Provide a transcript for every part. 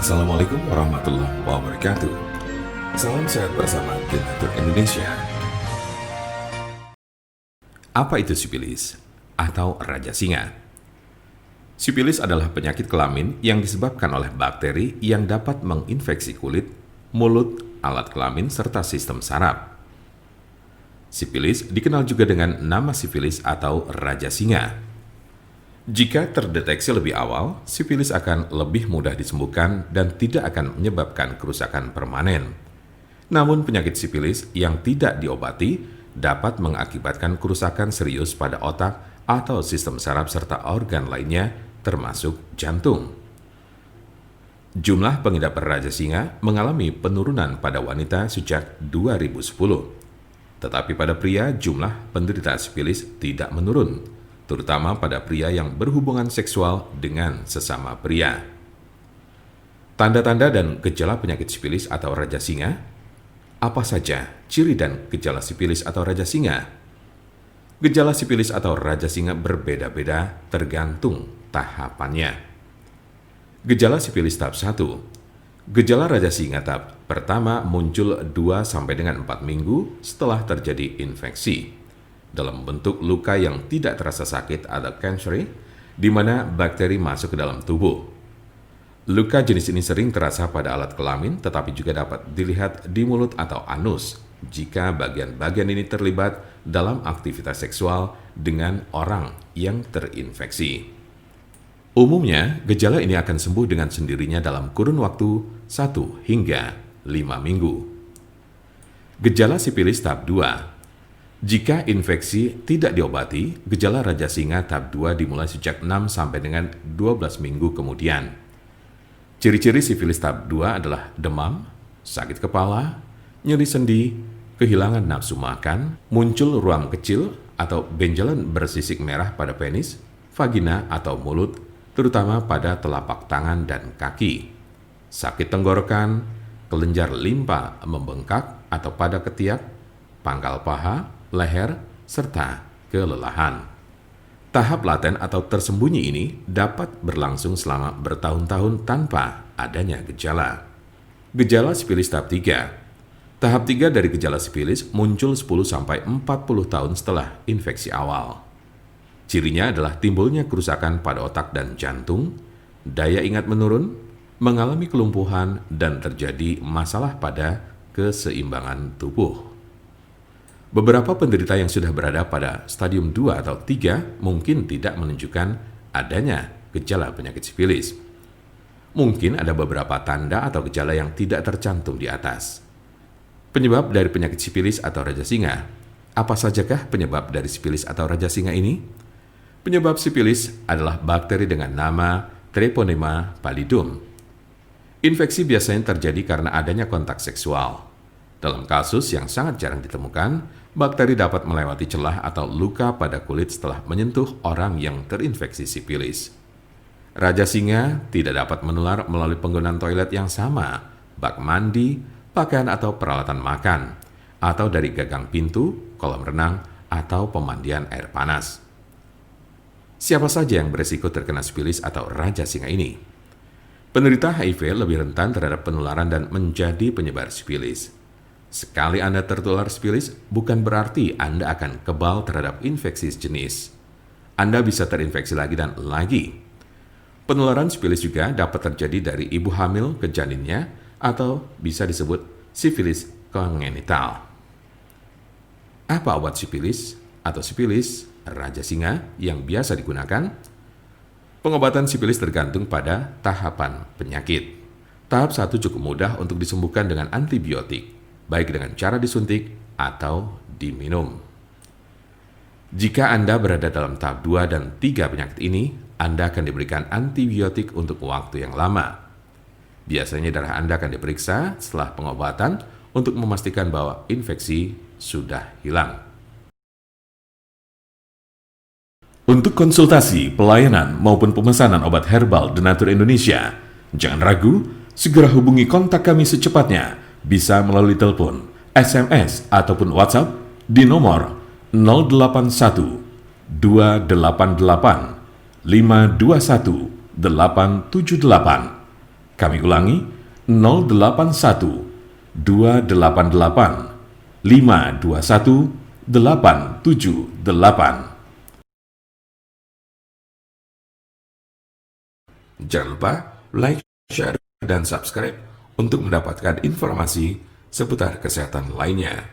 Assalamualaikum warahmatullahi wabarakatuh. Salam sehat bersama Donatur Indonesia. Apa itu sipilis atau raja singa? Sipilis adalah penyakit kelamin yang disebabkan oleh bakteri yang dapat menginfeksi kulit, mulut, alat kelamin, serta sistem saraf. Sipilis dikenal juga dengan nama sifilis atau raja singa. Jika terdeteksi lebih awal, sifilis akan lebih mudah disembuhkan dan tidak akan menyebabkan kerusakan permanen. Namun penyakit sifilis yang tidak diobati dapat mengakibatkan kerusakan serius pada otak atau sistem saraf serta organ lainnya termasuk jantung. Jumlah pengidap raja singa mengalami penurunan pada wanita sejak 2010. Tetapi pada pria jumlah penderita sifilis tidak menurun, terutama pada pria yang berhubungan seksual dengan sesama pria. Tanda-tanda dan gejala penyakit sifilis atau raja singa. Apa saja ciri dan gejala sifilis atau raja singa? Gejala sifilis atau raja singa berbeda-beda tergantung tahapannya. Gejala sifilis tahap 1. Gejala raja singa tahap pertama muncul 2-4 minggu setelah terjadi infeksi dalam bentuk luka yang tidak terasa sakit atau cancer, di mana bakteri masuk ke dalam tubuh. Luka jenis ini sering terasa pada alat kelamin, tetapi juga dapat dilihat di mulut atau anus jika bagian-bagian ini terlibat dalam aktivitas seksual dengan orang yang terinfeksi. Umumnya, gejala ini akan sembuh dengan sendirinya dalam kurun waktu 1 hingga 5 minggu. Gejala sifilis tahap 2. Jika infeksi tidak diobati, gejala raja singa tahap 2 dimulai sejak 6 sampai dengan 12 minggu kemudian. Ciri-ciri sifilis tahap 2 adalah demam, sakit kepala, nyeri sendi, kehilangan nafsu makan, muncul ruam kecil atau benjolan bersisik merah pada penis, vagina atau mulut, terutama pada telapak tangan dan kaki, sakit tenggorokan, kelenjar limpa membengkak atau pada ketiak, pangkal paha, leher, serta kelelahan. Tahap laten atau tersembunyi ini dapat berlangsung selama bertahun-tahun tanpa adanya gejala. Gejala sifilis tahap 3. Tahap 3 dari gejala sifilis muncul 10-40 tahun setelah infeksi awal. Cirinya adalah timbulnya kerusakan pada otak dan jantung, daya ingat menurun, mengalami kelumpuhan, dan terjadi masalah pada keseimbangan tubuh. Beberapa penderita yang sudah berada pada stadium 2 atau 3 mungkin tidak menunjukkan adanya gejala penyakit sifilis. Mungkin ada beberapa tanda atau gejala yang tidak tercantum di atas. Penyebab dari penyakit sifilis atau raja singa. Apa sajakah penyebab dari sifilis atau raja singa ini? Penyebab sifilis adalah bakteri dengan nama Treponema pallidum. Infeksi biasanya terjadi karena adanya kontak seksual. Dalam kasus yang sangat jarang ditemukan, bakteri dapat melewati celah atau luka pada kulit setelah menyentuh orang yang terinfeksi sifilis. Raja singa tidak dapat menular melalui penggunaan toilet yang sama, bak mandi, pakaian atau peralatan makan, atau dari gagang pintu, kolam renang, atau pemandian air panas. Siapa saja yang beresiko terkena sifilis atau raja singa ini? Penderita HIV lebih rentan terhadap penularan dan menjadi penyebar sifilis. Sekali Anda tertular sifilis, bukan berarti Anda akan kebal terhadap infeksi sejenis. Anda bisa terinfeksi lagi dan lagi. Penularan sifilis juga dapat terjadi dari ibu hamil ke janinnya atau bisa disebut sifilis kongenital. Apa obat sifilis atau sifilis raja singa yang biasa digunakan? Pengobatan sifilis tergantung pada tahapan penyakit. Tahap 1 cukup mudah untuk disembuhkan dengan antibiotik, baik dengan cara disuntik atau diminum. Jika Anda berada dalam tahap 2 dan 3 penyakit ini, Anda akan diberikan antibiotik untuk waktu yang lama. Biasanya darah Anda akan diperiksa setelah pengobatan untuk memastikan bahwa infeksi sudah hilang. Untuk konsultasi, pelayanan, maupun pemesanan obat herbal Donatur Indonesia, jangan ragu, segera hubungi kontak kami secepatnya, bisa melalui telepon, SMS, ataupun WhatsApp di nomor 081 288 521 878 Kami ulangi, 081 288 521 878. Jangan lupa like, share, dan subscribe untuk mendapatkan informasi seputar kesehatan lainnya.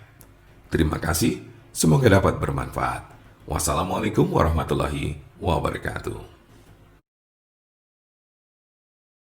Terima kasih, semoga dapat bermanfaat. Wassalamualaikum warahmatullahi wabarakatuh.